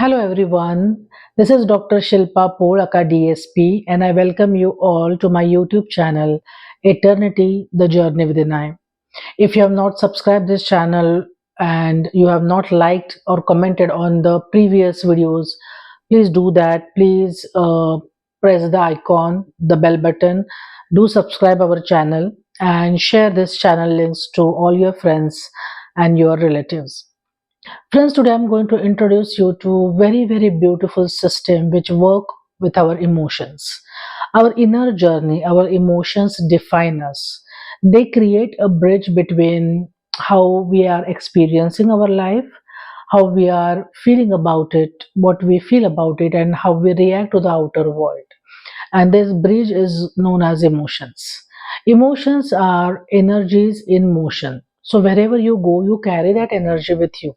Hello everyone, this is Dr. Shilpa Pol, aka DSP, and I welcome you all to my YouTube channel, Eternity, the Journey Within I. If you have not subscribed this channel and you have not liked or commented on the previous videos, please do that. Please press the icon, the bell button, do subscribe our channel and share this channel links to all your friends and your relatives. Friends, today I'm going to introduce you to very beautiful system which work with our emotions. Our inner journey, our emotions define us. They create a bridge between how we are experiencing our life, how we are feeling about it, what we feel about it, and how we react to the outer world. And this bridge is known as emotions. Emotions are energies in motion. So wherever you go, you carry that energy with you.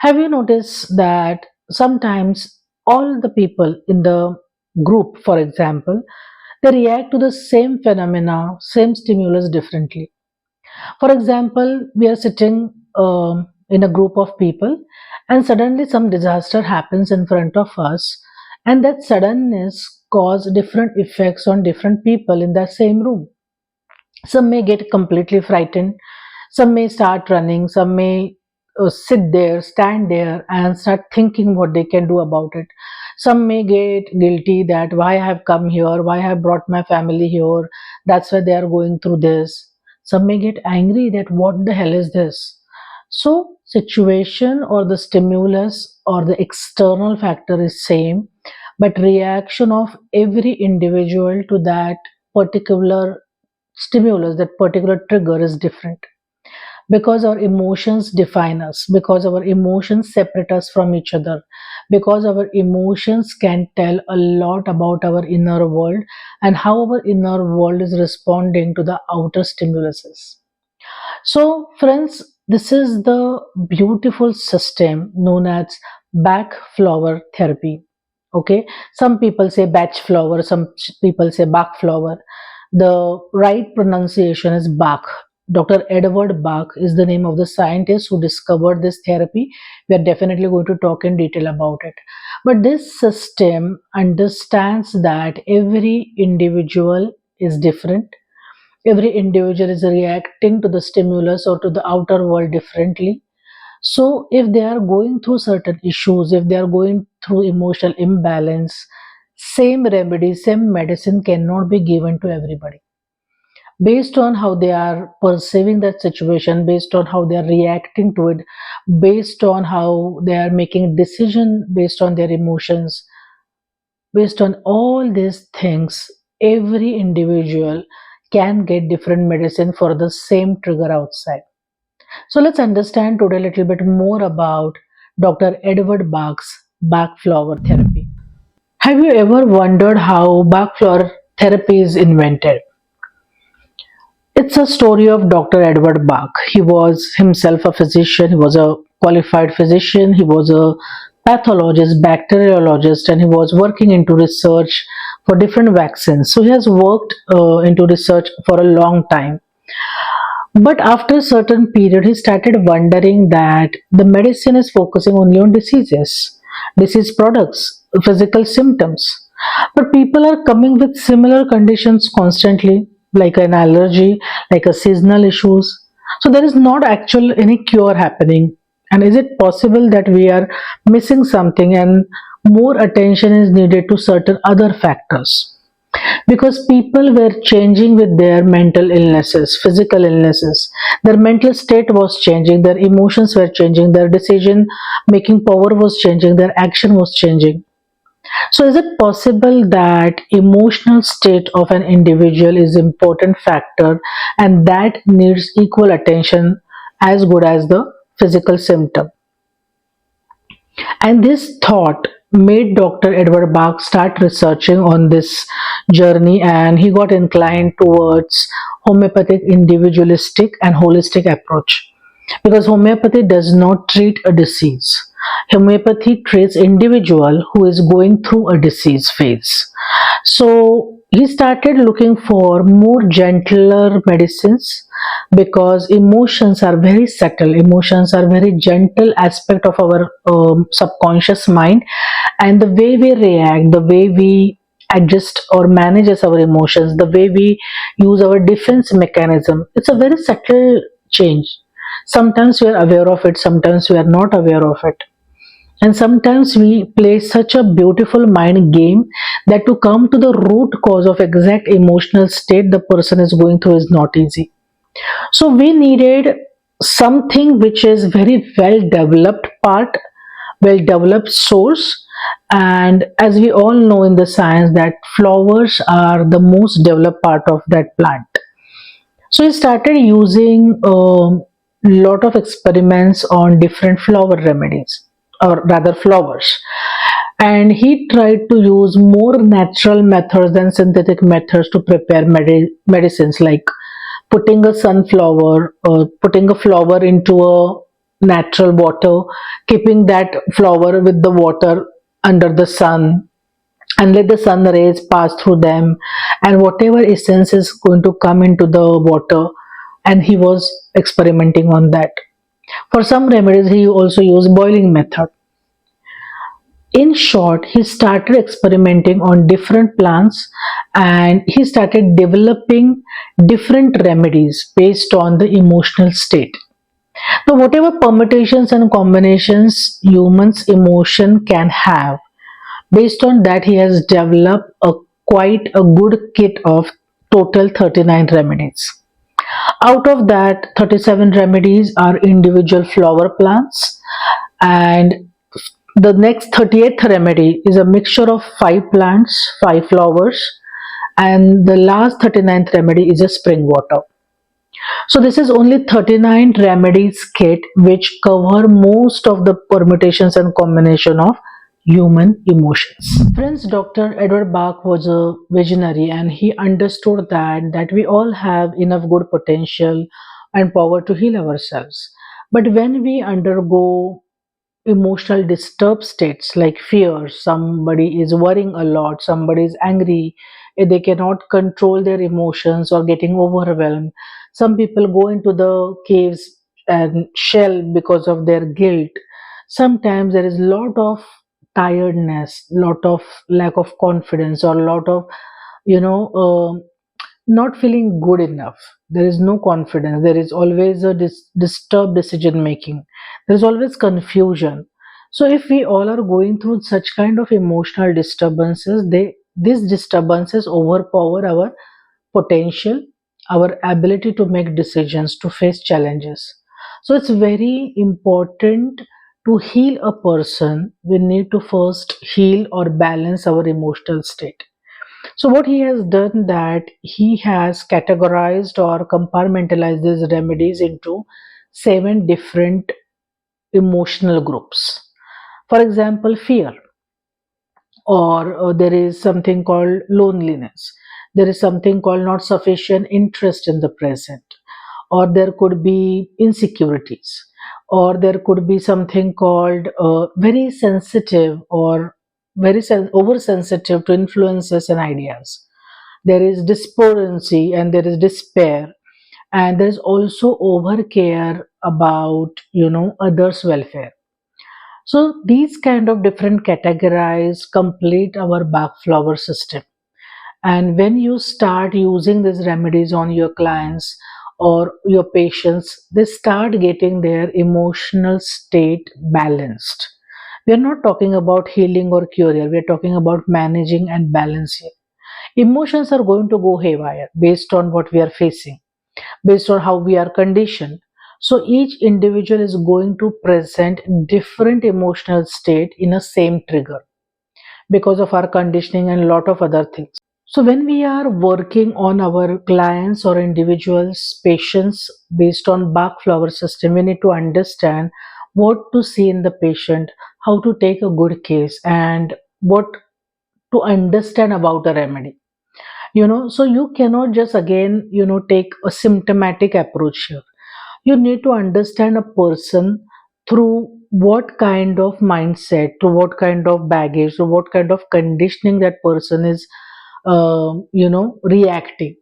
Have you noticed that sometimes all the people in the group, for example, they react to the same phenomena, same stimulus differently? For example, we are sitting in a group of people, and suddenly some disaster happens in front of us, and that suddenness cause different effects on different people in that same room. Some may get completely frightened, some may start running, some may sit there, stand there, and start thinking what they can do about it. Some may get guilty that why I have come here, why I have brought my family here, that's why they are going through this. Some may get angry that what the hell is this. So, situation or the stimulus or the external factor is same, but reaction of every individual to that particular stimulus, that particular trigger is different because our emotions define us, because our emotions separate us from each other, because our emotions can tell a lot about our inner world and how our inner world is responding to the outer stimuluses. So, friends, this is the beautiful system known as Bach Flower Therapy. Okay, some people say Bach flower, some people say Bach flower. The right pronunciation is Bach. Dr. Edward Bach is the name of the scientist who discovered this therapy. We are definitely going to talk in detail about it. But this system understands that every individual is different. Every individual is reacting to the stimulus or to the outer world differently. So, if they are going through certain issues, if they are going through emotional imbalance, same remedy, same medicine cannot be given to everybody. Based on how they are perceiving that situation, based on how they are reacting to it, based on how they are making decision based on their emotions, based on all these things, every individual can get different medicine for the same trigger outside. So let's understand today a little bit more about Dr. Edward Bach's Bach flower therapy. Have you ever wondered how Bach flower therapy is invented? It's a story of Dr. Edward Bach. He was himself a physician, he was a qualified physician, he was a pathologist, bacteriologist, and he was working into research for different vaccines. So he has worked into research for a long time. But after a certain period, he started wondering that the medicine is focusing only on diseases, disease products, physical symptoms. But people are coming with similar conditions constantly, like an allergy, like a seasonal issues. So there is not actual any cure happening. And is it possible that we are missing something and more attention is needed to certain other factors? Because people were changing with their mental illnesses, physical illnesses. Their mental state was changing, their emotions were changing, their decision making power was changing, their action was changing. So is it possible that emotional state of an individual is important factor and that needs equal attention as good as the physical symptom? And this thought made Dr. Edward Bach start researching on this journey, and he got inclined towards homeopathic individualistic and holistic approach. Because homeopathy does not treat a disease. Homeopathy treats individual who is going through a disease phase. So he started looking for more gentler medicines, because emotions are very subtle, emotions are very gentle aspect of our subconscious mind, and the way we react, the way we adjust or manages our emotions, the way we use our defense mechanism, it's a very subtle change. Sometimes we are aware of it, sometimes we are not aware of it, and sometimes we play such a beautiful mind game that to come to the root cause of exact emotional state the person is going through is not easy. So we needed something which is very well developed part, well developed source. And as we all know in the science that flowers are the most developed part of that plant. So he started using a lot of experiments on different flower remedies, or rather flowers. And he tried to use more natural methods than synthetic methods to prepare medicines, like putting a sunflower, putting a flower into a natural water, keeping that flower with the water under the sun, and let the sun rays pass through them, and whatever essence is going to come into the water. And he was experimenting on that. For some remedies he also used boiling method. In short, he started experimenting on different plants, and he started developing different remedies based on the emotional state. So whatever permutations and combinations humans emotion can have, based on that he has developed a quite a good kit of total 39 remedies. Out of that, 37 remedies are individual flower plants, and the next 38th remedy is a mixture of 5 plants, 5 flowers, and the last 39th remedy is a spring water. So this is only 39 remedies kit which cover most of the permutations and combination of human emotions. Friends, Dr. Edward Bach was a visionary, and he understood that we all have enough good potential and power to heal ourselves. But when we undergo emotional disturbed states like fear, somebody is worrying a lot, somebody is angry, they cannot control their emotions or getting overwhelmed. Some people go into the caves and shell because of their guilt. Sometimes there is lot of tiredness, lot of lack of confidence, or lot of you know not feeling good enough. There is no confidence, there is always a disturbed decision making, there is always confusion. So if we all are going through such kind of emotional disturbances, these disturbances overpower our potential, our ability to make decisions, to face challenges. So it's very important to heal a person. We need to first heal or balance our emotional state. So what he has done that he has categorized or compartmentalized these remedies into 7 different emotional groups. For example, fear, or there is something called loneliness. There is something called not sufficient interest in the present, or there could be insecurities, or there could be something called very sensitive or oversensitive to influences and ideas. There is despondency and there is despair, and there is also overcare about others welfare. So these kind of different categories complete our Bach flower system. And when you start using these remedies on your clients or your patients, they start getting their emotional state balanced. We are not talking about healing or cure here, we are talking about managing and balancing. Emotions are going to go haywire based on what we are facing, based on how we are conditioned. So each individual is going to present different emotional state in a same trigger because of our conditioning and a lot of other things. So when we are working on our clients or individuals, patients based on Bach flower system, we need to understand what to see in the patient, how to take a good case, and what to understand about a remedy. So you cannot just again take a symptomatic approach here. You need to understand a person through what kind of mindset, through what kind of baggage, through what kind of conditioning that person is reacting.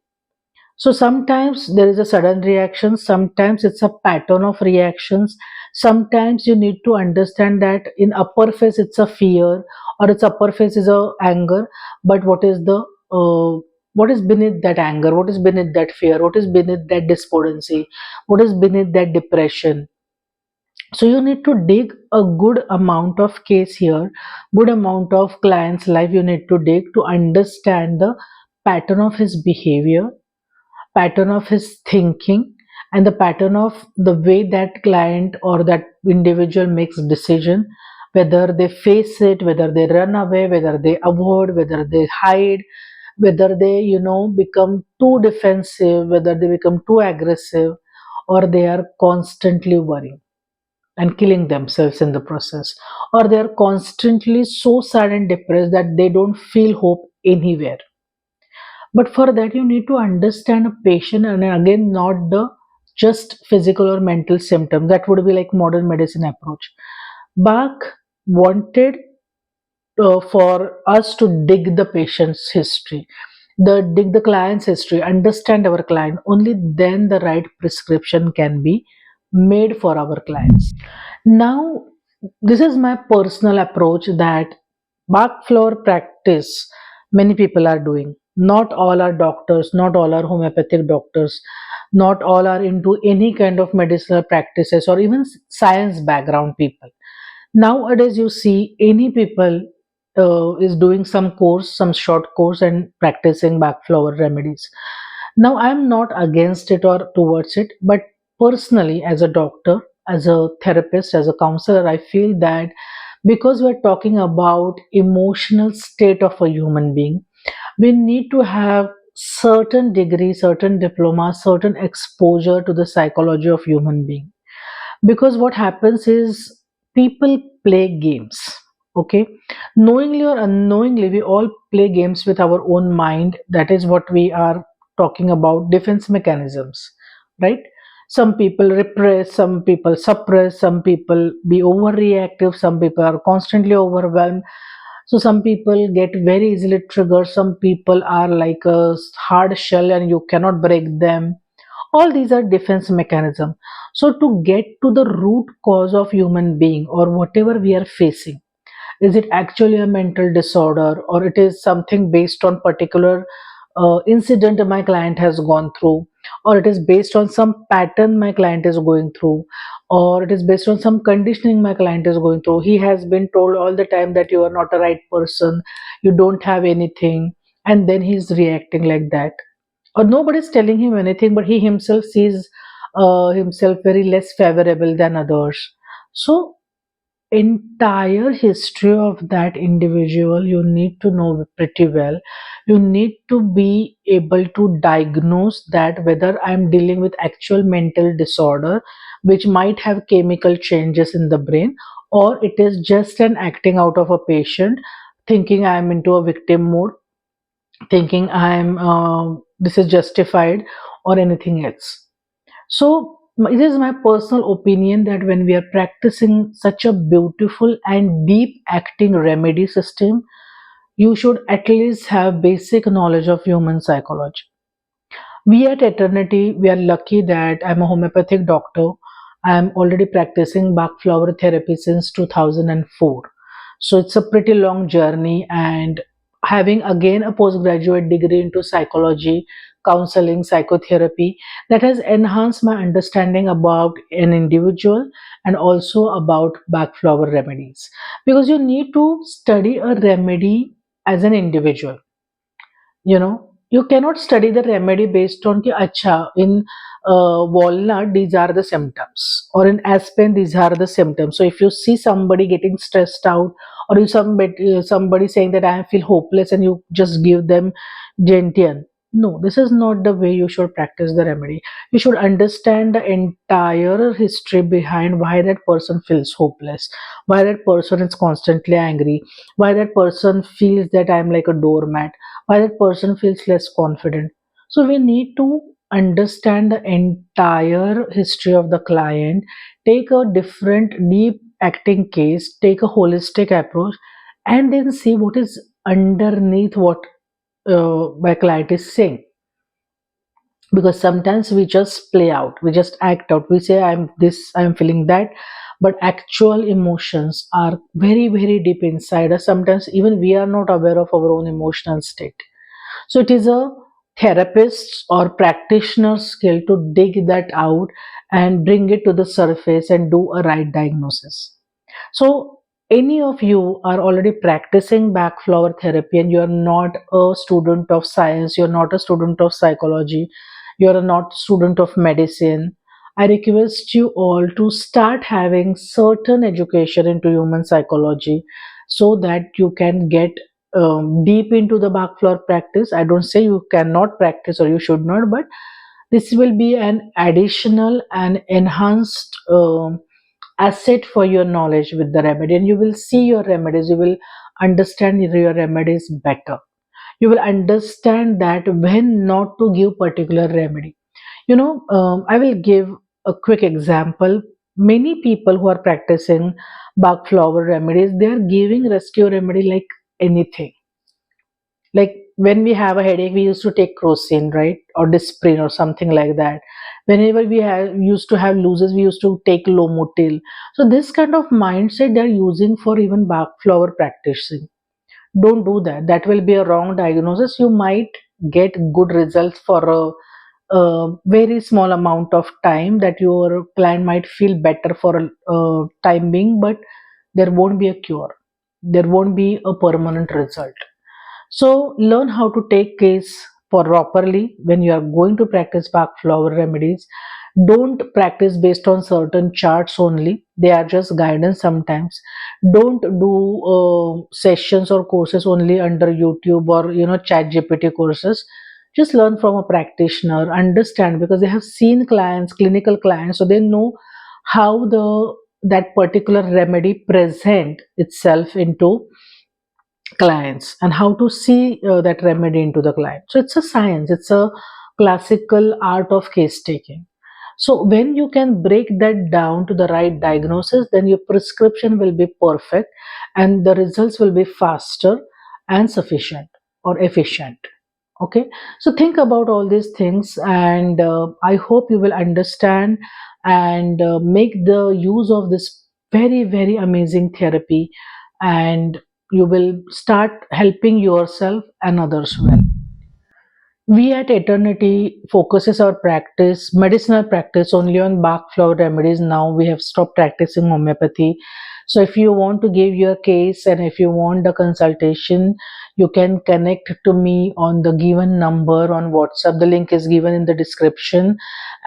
So sometimes there is a sudden reaction, sometimes it's a pattern of reactions. Sometimes you need to understand that in upper face it's a fear, or its upper face is a anger, but what is beneath that anger, what is beneath that fear, what is beneath that despondency, what is beneath that depression. So you need to dig a good amount of case here, good amount of client's life you need to dig to understand the pattern of his behavior, pattern of his thinking, and the pattern of the way that client or that individual makes decision, whether they face it, whether they run away, whether they avoid, whether they hide, whether they become too defensive, whether they become too aggressive, or they are constantly worrying and killing themselves in the process, or they are constantly so sad and depressed that they don't feel hope anywhere. But for that, you need to understand a patient, and again, not the just physical or mental symptom. That would be like modern medicine approach. Bach wanted for us to dig the patient's history, dig the client's history, understand our client. Only then the right prescription can be made for our clients. Now, this is my personal approach that Bach flower practice many people are doing. Not all are doctors, not all are homeopathic doctors, not all are into any kind of medicinal practices or even science background people. Nowadays, you see any people is doing some course, some short course, and practicing Bach flower remedies. Now, I'm not against it or towards it, but personally, as a doctor, as a therapist, as a counselor, I feel that because we're talking about emotional state of a human being, we need to have certain degree, certain diploma, certain exposure to the psychology of human being. Because what happens is people play games, okay, knowingly or unknowingly we all play games with our own mind. That is what we are talking about, defense mechanisms, right? Some people repress, some people suppress, some people be overreactive, some people are constantly overwhelmed. So some people get very easily triggered, some people are like a hard shell and you cannot break them. All these are defense mechanism. So to get to the root cause of human being or whatever we are facing, is it actually a mental disorder, or it is something based on particular incident my client has gone through, or it is based on some pattern my client is going through, or it is based on some conditioning my client is going through. He has been told all the time that you are not a right person, you don't have anything, and then he's reacting like that, or nobody's telling him anything, but he himself sees himself very less favorable than others. So entire history of that individual you need to know pretty well. You need to be able to diagnose that whether I'm dealing with actual mental disorder which might have chemical changes in the brain, or it is just an acting out of a patient thinking I'm into a victim mode, thinking I'm this is justified, or anything else. So it is my personal opinion that when we are practicing such a beautiful and deep acting remedy system, you should at least have basic knowledge of human psychology. We at Eternity, we are lucky that I'm a homeopathic doctor. I'm already practicing Bach flower therapy since 2004. So it's a pretty long journey, and having again a postgraduate degree into psychology, counseling, psychotherapy, that has enhanced my understanding about an individual and also about Bach flower remedies. Because you need to study a remedy as an individual. You cannot study the remedy based on ki acha in walnut these are the symptoms, or in aspen these are the symptoms. So if you see somebody getting stressed out, or you somebody saying that I feel hopeless, and you just give them gentian, no, this is not the way you should practice the remedy. You should understand the entire history behind why that person feels hopeless, why that person is constantly angry, why that person feels that I'm like a doormat, why that person feels less confident. So we need to understand the entire history of the client, take a different deep acting case, take a holistic approach, and then see what is underneath what my client is saying. because sometimes we just play out, we just act out, we say I'm this, I'm feeling that, but actual emotions are very very deep inside us. Sometimes even we are not aware of our own emotional state. So it is a therapist's or practitioner's skill to dig that out and bring it to the surface and do a right diagnosis. So, any of you are already practicing back flower therapy and you're not a student of science, you're not a student of psychology, you're not a student of medicine, I request you all to start having certain education into human psychology so that you can get deep into the back flower practice. I don't say you cannot practice or you should not, but this will be an additional and enhanced asset for your knowledge with the remedy, and you will see your remedies, you will understand your remedies better. You will understand that when not to give particular remedy. I will give a quick example. Many people who are practicing Bach flower remedies, they are giving rescue remedy like anything. Like when we have a headache, we used to take crocin, right, or disprin or something like that. Whenever we have used to have loses, we used to take lomotil. So this kind of mindset they're using for even Bach flower practicing. Don't do that. That will be a wrong diagnosis. You might get good results for a very small amount of time, that your client might feel better for a time being, but there won't be a cure. There won't be a permanent result. So learn how to take case for properly when you are going to practice Bach flower remedies. Don't practice based on certain charts only. They are just guidance sometimes. Don't do sessions or courses only under YouTube or Chat GPT courses. Just learn from a practitioner. Understand, because they have seen clients, clinical clients, so they know how the that particular remedy present itself into clients and how to see that remedy into the client. So it's a science, it's a classical art of case taking. So when you can break that down to the right diagnosis, then your prescription will be perfect and the results will be faster and sufficient or efficient. Okay, so think about all these things, and I hope you will understand and make the use of this very very amazing therapy, and you will start helping yourself and others well. We at Eternity focuses our practice, medicinal practice, only on Bach flower remedies. Now we have stopped practicing homeopathy. So if you want to give your case and if you want the consultation, you can connect to me on the given number on WhatsApp. The link is given in the description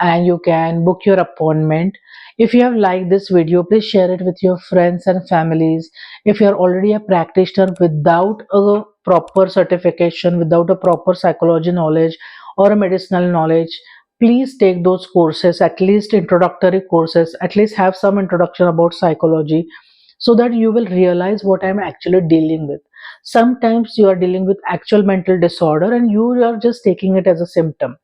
and you can book your appointment. If you have liked this video, please share it with your friends and families. If you are already a practitioner without a proper certification, without a proper psychology knowledge or a medicinal knowledge, please take those courses, at least introductory courses, at least have some introduction about psychology, so that you will realize what I'm actually dealing with. Sometimes you are dealing with actual mental disorder and you are just taking it as a symptom.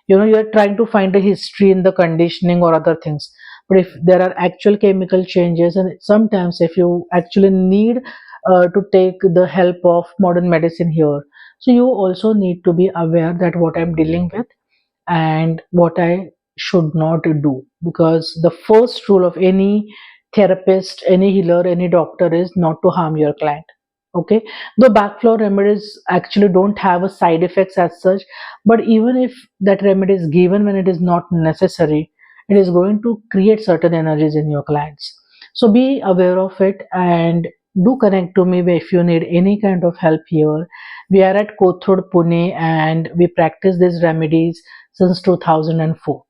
You're trying to find a history in the conditioning or other things, but if there are actual chemical changes, and sometimes if you actually need to take the help of modern medicine here, so you also need to be aware that what I'm dealing with and what I should not do, because the first rule of any therapist, any healer, any doctor is not to harm your client. Okay, the backflow remedies actually don't have a side effects as such, but even if that remedy is given when it is not necessary, it is going to create certain energies in your clients. So be aware of it and do connect to me if you need any kind of help here. We are at Kothur, Pune, and we practice these remedies since 2004.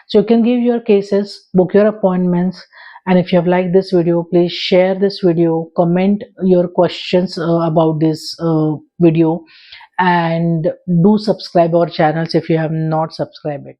So you can give your cases, book your appointments, and if you have liked this video, please share this video, comment your questions about this video, and do subscribe our channels if you have not subscribed it.